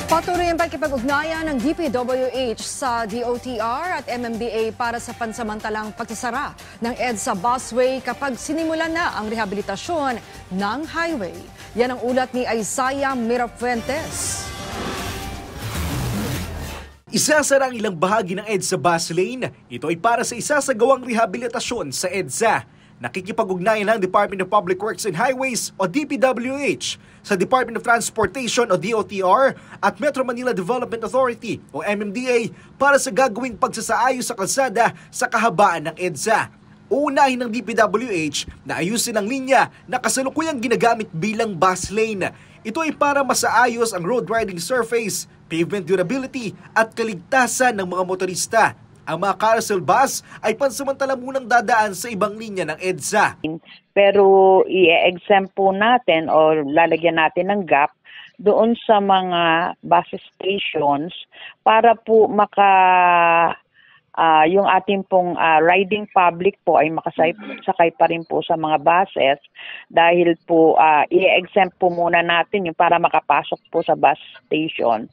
Patuloy ang pakikipag-ugnayan ng DPWH sa DOTR at MMDA para sa pansamantalang pagsasara ng EDSA busway kapag sinimulan na ang rehabilitasyon ng highway. Yan ang ulat ni Isaiah Mirafuentes. Isasara ang ilang bahagi ng EDSA bus lane. Ito ay para sa isasagawang rehabilitasyon sa EDSA. Nakikipag-ugnayan ng Department of Public Works and Highways o DPWH sa Department of Transportation o DOTR at Metro Manila Development Authority o MMDA para sa gagawing pagsasaayos sa kalsada sa kahabaan ng EDSA. Uunahin ng DPWH na ayusin ang linya na kasalukuyang ginagamit bilang bus lane. Ito ay para masaayos ang road riding surface, pavement durability at kaligtasan ng mga motorista. Ang mga carousel bus ay pansamantala munang dadaan sa ibang linya ng EDSA. Pero i-exempt po natin o lalagyan natin ng gap doon sa mga bus stations para po yung ating pong riding public po ay makasakay pa rin po sa mga buses dahil po i-exempt po muna natin yung para makapasok po sa bus station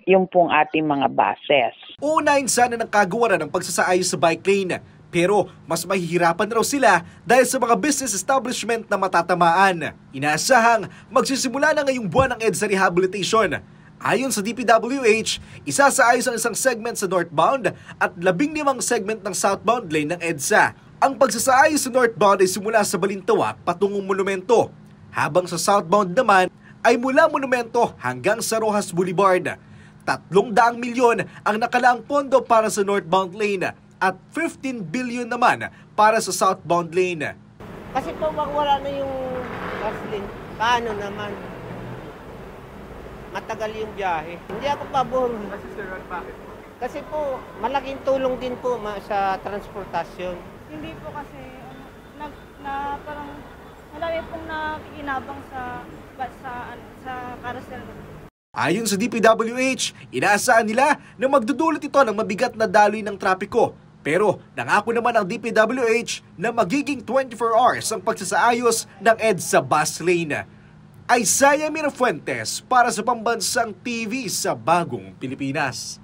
yung pong ating mga buses. Unahin sana ng kagawaran ng pagsasaayos sa bike lane pero mas mahihirapan raw sila dahil sa mga business establishment na matatamaan. Inaasahang magsisimula na ngayong buwan ng EDSA rehabilitation. Ayon sa DPWH, isasaayos ang isang segment sa northbound at 15 segment ng southbound lane ng EDSA. Ang pagsasaayos sa northbound ay simula sa Balintawak patungong Monumento, habang sa southbound naman ay mula Monumento hanggang sa Rojas Boulevard. 300 milyon ang nakalaang pondo para sa northbound lane at 15 billion naman para sa southbound lane. Kasi po wala na yung bus lane, paano naman? Matagal yung biyahe. Hindi ako pabor. Kasi sir, bakit? Kasi po, malaking tulong din po sa transportasyon. Hindi po kasi, parang malaki pong nakikinabang sa carousel. Ayon sa DPWH, inaasahan nila na magdudulot ito ng mabigat na daloy ng trapiko. Pero nangako naman ang DPWH na magiging 24 hours ang pagsasaayos ng EDSA bus lane. Isaiah Mirafuentes para sa Pambansang TV sa Bagong Pilipinas.